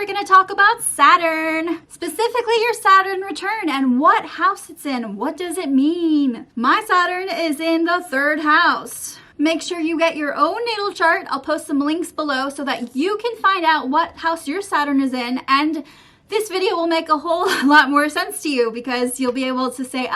we're going to talk about Saturn, specifically your Saturn return and what house it's in. What does it mean? My Saturn is in the 3rd house. Make sure you get your own natal chart. I'll post some links below so that you can find out what house your Saturn is in, and this video will make a whole lot more sense to you because you'll be able to say,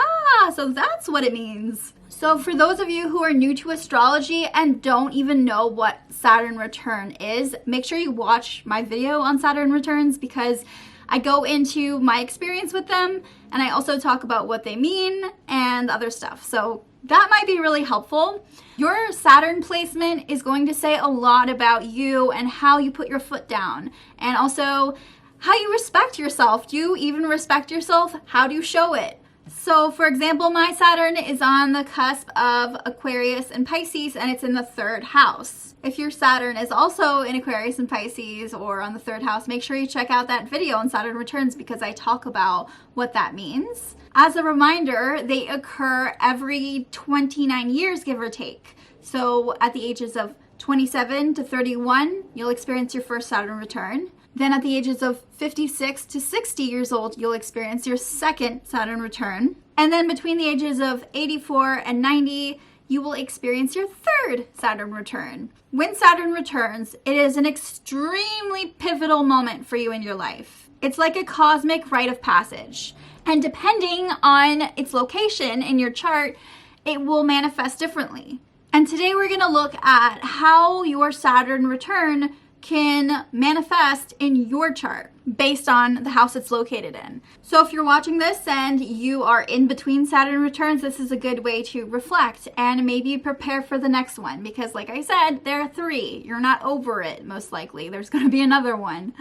so that's what it means. So for those of you who are new to astrology and don't even know what Saturn return is, make sure you watch my video on Saturn returns because I go into my experience with them and I also talk about what they mean and other stuff. So that might be really helpful. Your Saturn placement is going to say a lot about you and how you put your foot down, and also how you respect yourself. Do you even respect yourself? How do you show it? So for example, my Saturn is on the cusp of Aquarius and Pisces, and it's in the 3rd house. If your Saturn is also in Aquarius and Pisces or on the 3rd house, make sure you check out that video on Saturn returns because I talk about what that means. As a reminder, they occur every 29 years, give or take. So at the ages of 27 to 31, you'll experience your first Saturn return. Then at the ages of 56 to 60 years old, you'll experience your second Saturn return. And then between the ages of 84 and 90, you will experience your 3rd Saturn return. When Saturn returns, it is an extremely pivotal moment for you in your life. It's like a cosmic rite of passage. And depending on its location in your chart, it will manifest differently. And today we're going to look at how your Saturn return can manifest in your chart based on the house it's located in. So if you're watching this and you are in between Saturn returns, this is a good way to reflect and maybe prepare for the next one because like I said, there are 3. You're not over it, most likely. There's going to be another one.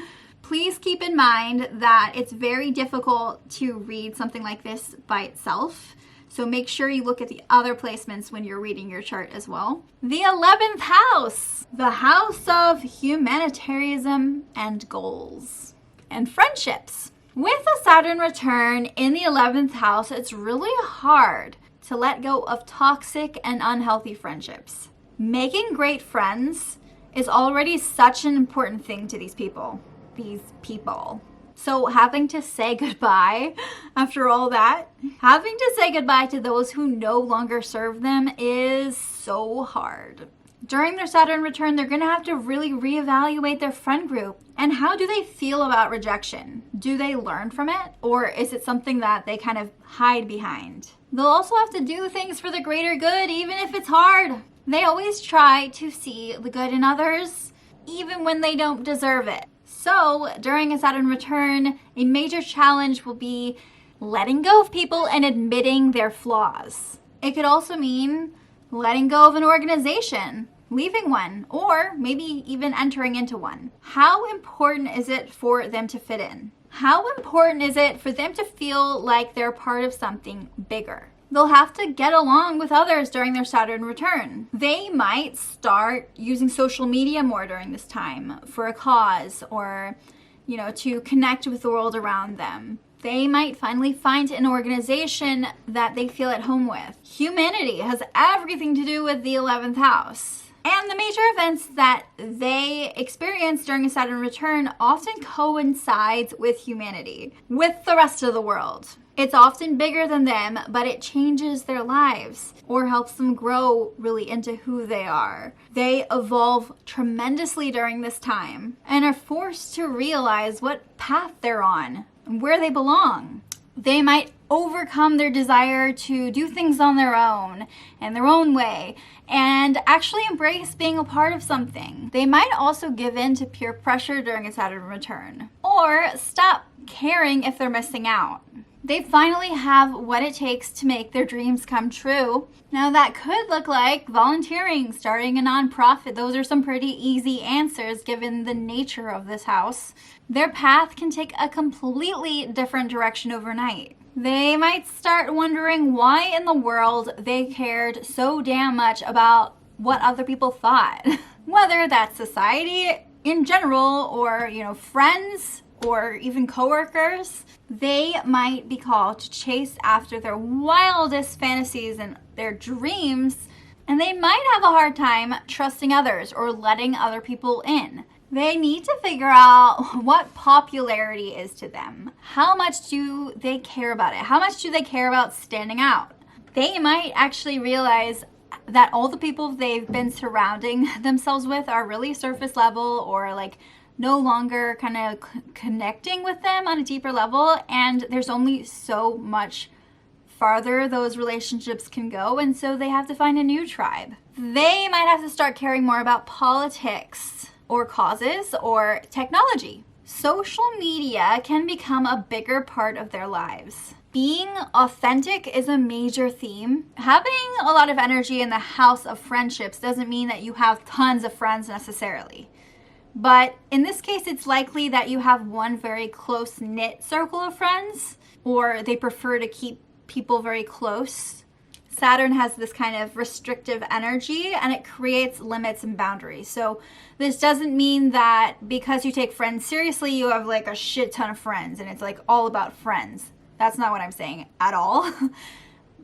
Please keep in mind that it's very difficult to read something like this by itself. So make sure you look at the other placements when you're reading your chart as well. The 11th house, the house of humanitarianism and goals and friendships. With a Saturn return in the 11th house, it's really hard to let go of toxic and unhealthy friendships. Making great friends is already such an important thing to these people. So having to say goodbye after all that, having to say goodbye to those who no longer serve them is so hard. During their Saturn return, they're going to have to really reevaluate their friend group. And how do they feel about rejection? Do they learn from it? Or is it something that they kind of hide behind? They'll also have to do things for the greater good, even if it's hard. They always try to see the good in others, even when they don't deserve it. So during a Saturn return, a major challenge will be letting go of people and admitting their flaws. It could also mean letting go of an organization, leaving one, or maybe even entering into one. How important is it for them to fit in? How important is it for them to feel like they're part of something bigger? They'll have to get along with others during their Saturn return. They might start using social media more during this time for a cause or, to connect with the world around them. They might finally find an organization that they feel at home with. Humanity has everything to do with the 11th house. And the major events that they experience during a Saturn return often coincides with humanity, with the rest of the world. It's often bigger than them, but it changes their lives or helps them grow really into who they are. They evolve tremendously during this time and are forced to realize what path they're on and where they belong. They might overcome their desire to do things on their own and their own way and actually embrace being a part of something. They might also give in to peer pressure during a Saturn return or stop caring if they're missing out. They finally have what it takes to make their dreams come true. Now that could look like volunteering, starting a nonprofit. Those are some pretty easy answers given the nature of this house. Their path can take a completely different direction overnight. They might start wondering why in the world they cared so damn much about what other people thought. Whether that's society in general or, friends or even coworkers, they might be called to chase after their wildest fantasies and their dreams, and they might have a hard time trusting others or letting other people in. They need to figure out what popularity is to them. How much do they care about it? How much do they care about standing out? They might actually realize that all the people they've been surrounding themselves with are really surface level, or like no longer kind of connecting with them on a deeper level, and there's only so much farther those relationships can go, and so they have to find a new tribe. They might have to start caring more about politics or causes or technology. Social media can become a bigger part of their lives. Being authentic is a major theme. Having a lot of energy in the house of friendships doesn't mean that you have tons of friends necessarily. But in this case, it's likely that you have one very close-knit circle of friends, or they prefer to keep people very close. Saturn has this kind of restrictive energy, and it creates limits and boundaries. So this doesn't mean that because you take friends seriously, you have like a shit ton of friends and it's like all about friends. That's not what I'm saying at all.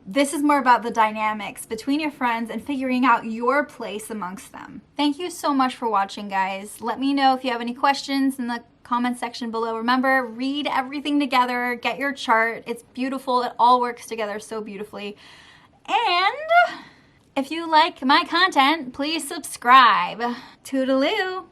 This is more about the dynamics between your friends and figuring out your place amongst them. Thank you so much for watching, guys. Let me know if you have any questions in the comment section below. Remember, read everything together, get your chart. It's beautiful. It all works together so beautifully. And if you like my content, please subscribe. Toodaloo.